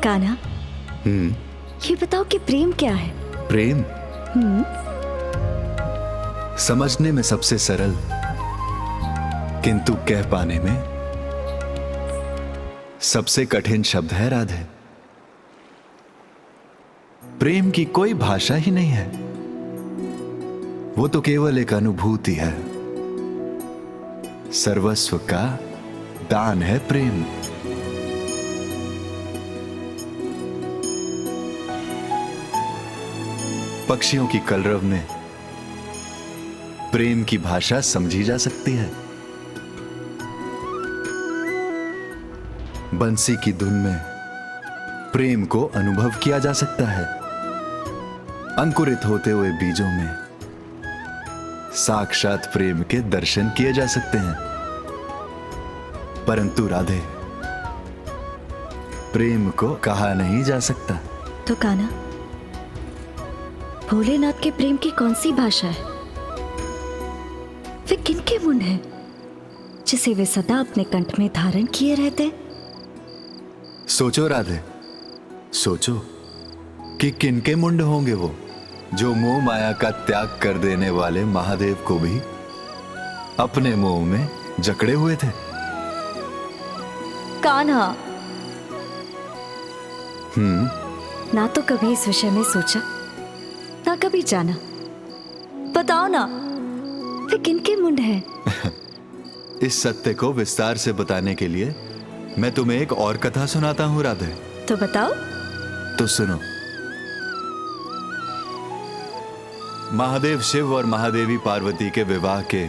कान्हा, ये बताओ कि प्रेम क्या है? प्रेम समझने में सबसे सरल, किंतु कह पाने में सबसे कठिन शब्द है राधे। प्रेम की कोई भाषा ही नहीं है, वो तो केवल एक अनुभूति है। सर्वस्व का दान है प्रेम। पक्षियों की कलरव में प्रेम की भाषा समझी जा सकती है। बंसी की धुन में प्रेम को अनुभव किया जा सकता है। अंकुरित होते हुए बीजों में साक्षात प्रेम के दर्शन किए जा सकते हैं। परंतु राधे, प्रेम को कहा नहीं जा सकता। तो कान्हा, भोलेनाथ के प्रेम की कौन सी भाषा है? वे किनके मुंड है जिसे वे सदा अपने कंठ में धारण किए रहते? सोचो राधे, सोचो कि किनके मुंड होंगे वो, जो मोह माया का त्याग कर देने वाले महादेव को भी अपने मोह में जकड़े हुए थे। कान्हा, ना तो कभी इस विषय में सोचा, ना कभी जाना। बताओ ना, वे किनके मुंड है? इस सत्य को विस्तार से बताने के लिए मैं तुम्हें एक और कथा सुनाता हूं राधे। तो बताओ। तो सुनो। महादेव शिव और महादेवी पार्वती के विवाह के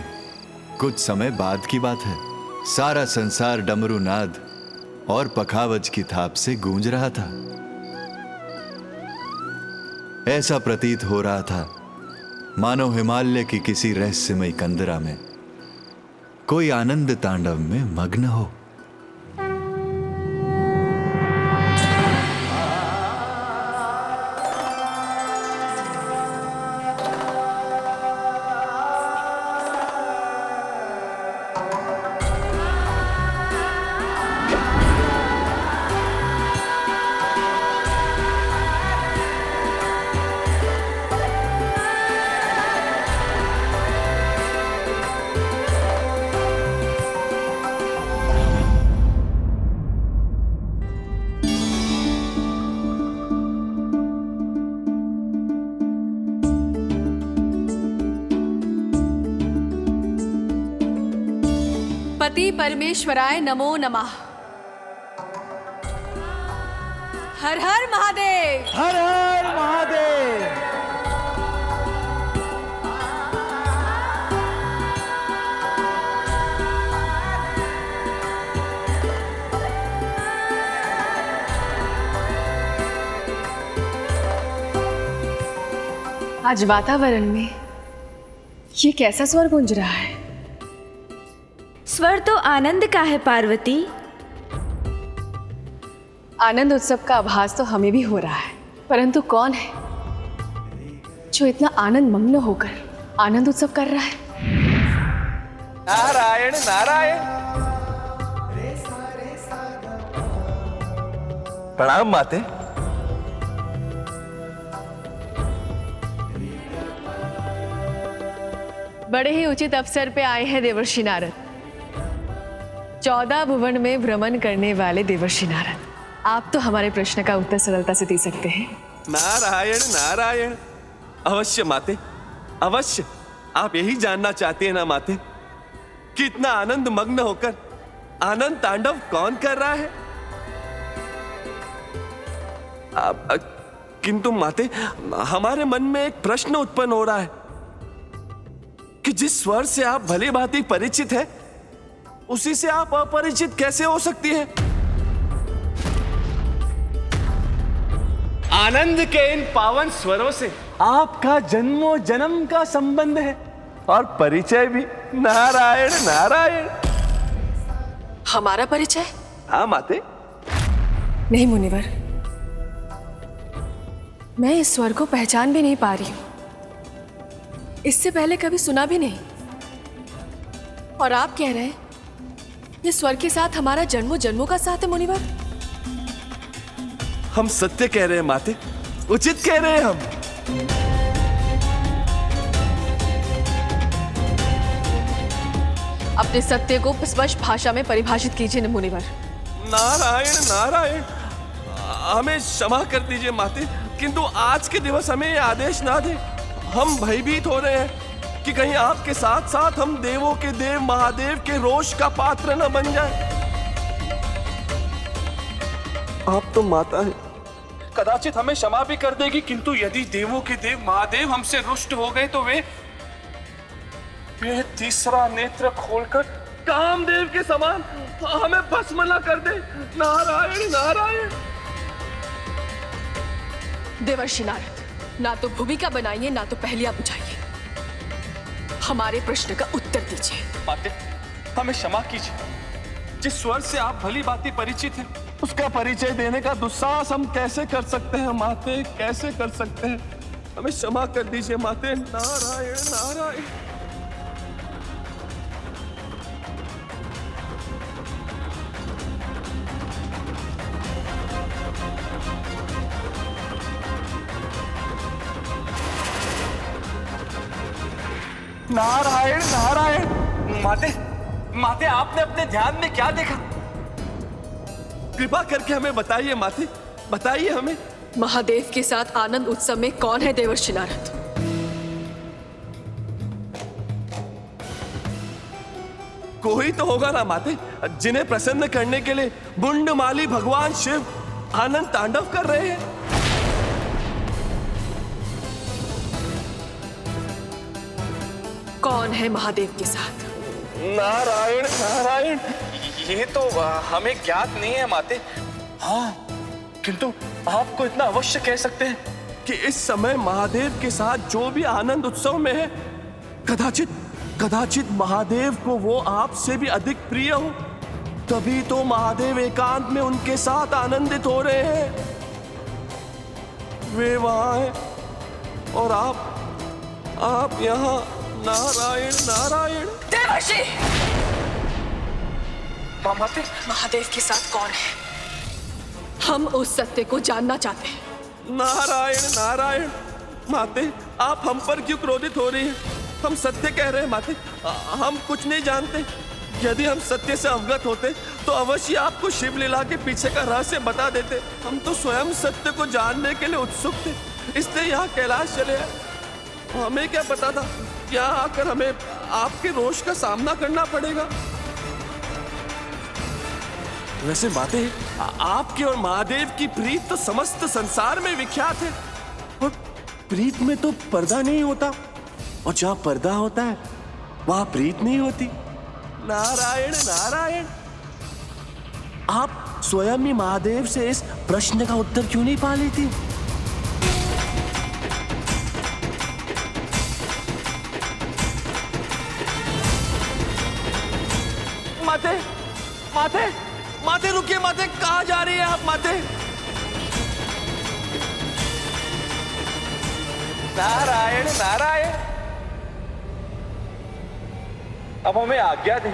कुछ समय बाद की बात है। सारा संसार डमरू नाद और पखावज की थाप से गूंज रहा था। ऐसा प्रतीत हो रहा था मानो हिमालय की किसी रहस्यमयी कंदरा में कोई आनंद तांडव में मग्न हो। पति परमेश्वराय नमो नमः। हर हर महादेव, हर हर महादेव। आज वातावरण में ये कैसा स्वर गूंज रहा है? स्वर तो आनंद का है पार्वती। आनंद उत्सव का आभास तो हमें भी हो रहा है, परंतु कौन है जो इतना आनंद मग्न होकर आनंद उत्सव कर रहा है? नारायण नारायण। प्रणाम माते। बड़े ही उचित अवसर पे आए हैं देवर्षि नारद। 14 भुवन में भ्रमण करने वाले देवर्षि नारद, आप तो हमारे प्रश्न का उत्तर सरलता से दे सकते हैं। नारायण नारायण। अवश्य माते, अवश्य। आप यही जानना चाहते हैं ना माते कि इतना आनंद मग्न होकर आनंद तांडव कौन कर रहा है? किंतु माते, हमारे मन में एक प्रश्न उत्पन्न हो रहा है कि जिस स्वर से आप भली भांति परिचित है, उसी से आप अपरिचित कैसे हो सकती है? आनंद के इन पावन स्वरों से आपका जन्मों जन्म का संबंध है और परिचय भी। नारायण नारायण। हमारा परिचय? हाँ माते। नहीं मुनिवर, मैं इस स्वर को पहचान भी नहीं पा रही हूं। इससे पहले कभी सुना भी नहीं। और आप कह रहे हैं ये स्वर के साथ हमारा जन्मों जन्मों का साथ है मुनिवर? हम सत्य कह रहे हैं माते, उचित कह रहे हैं हम। अपने सत्य को स्पष्ट भाषा में परिभाषित कीजिए न मुनिवर। नारायण नारायण। हमें क्षमा कर दीजिए माते, किंतु आज के दिवस हमें ये आदेश ना दे। हम भयभीत हो रहे हैं कि कहीं आपके साथ साथ हम देवों के देव महादेव के रोष का पात्र न बन जाए। आप तो माता है, कदाचित हमें क्षमा भी कर देगी, किंतु यदि देवों के देव महादेव हमसे रुष्ट हो गए तो वे तीसरा नेत्र खोलकर कामदेव के समान हमें भस्म न कर दे। नारायण नारायण। देवर्षि नारद, ना तो भूमिका बनाइए ना तो पहेलियां बुझाइए। हमारे प्रश्न का उत्तर दीजिए। माते, हमें क्षमा कीजिए। जिस स्वर से आप भली भांति परिचित हैं, उसका परिचय देने का दुस्साहस हम कैसे कर सकते हैं माते, कैसे कर सकते हैं? हमें क्षमा कर दीजिए माते। नारायण नारायण। नारायण नारायण। माते, माते, आपने अपने ध्यान में क्या देखा? कृपा करके हमें बताइए माते, बताइए हमें। महादेव के साथ आनंद उत्सव में कौन है देवर्षि नारद? कोई तो होगा ना माते, जिन्हें प्रसन्न करने के लिए मुंडमाली भगवान शिव आनंद तांडव कर रहे हैं। कौन है महादेव के साथ? नारायण नारायण। ये तो हमें ज्ञात नहीं है माते। हाँ, किंतु आपको इतना अवश्य कह सकते हैं कि इस समय महादेव के साथ जो भी आनंद उत्सव में है, कदाचित महादेव को वो आपसे भी अधिक प्रिय हो। तभी तो महादेव एकांत में उनके साथ आनंदित हो रहे हैं। वे वहां हैं और आप यहाँ। नारायण नारायण। देवर्षि! माते, महादेव के साथ कौन है? हम उस सत्य को जानना चाहते हैं। नारायण नारायण। माते, आप हम पर क्यों क्रोधित हो रही हैं? हम सत्य कह रहे हैं माते, हम कुछ नहीं जानते। यदि हम सत्य से अवगत होते तो अवश्य आपको शिवलीला के पीछे का रहस्य बता देते। हम तो स्वयं सत्य को जानने के लिए उत्सुक थे, इसलिए यहाँ कैलाश चले आए। हमें क्या पता था यहाँ आकर हमें आपके रोष का सामना करना पड़ेगा। वैसे बातें, आपके और महादेव की प्रीत तो समस्त संसार में विख्यात है। और प्रीत में तो पर्दा नहीं होता, और जहाँ पर्दा होता है वहाँ प्रीत नहीं होती। नारायण नारायण। आप स्वयं ही महादेव से इस प्रश्न का उत्तर क्यों नहीं पा लेती? माते, माते, माते रुकिए माते, कहाँ जा रही है आप माते? नारायण नारायण। अब हमें आज्ञा दें।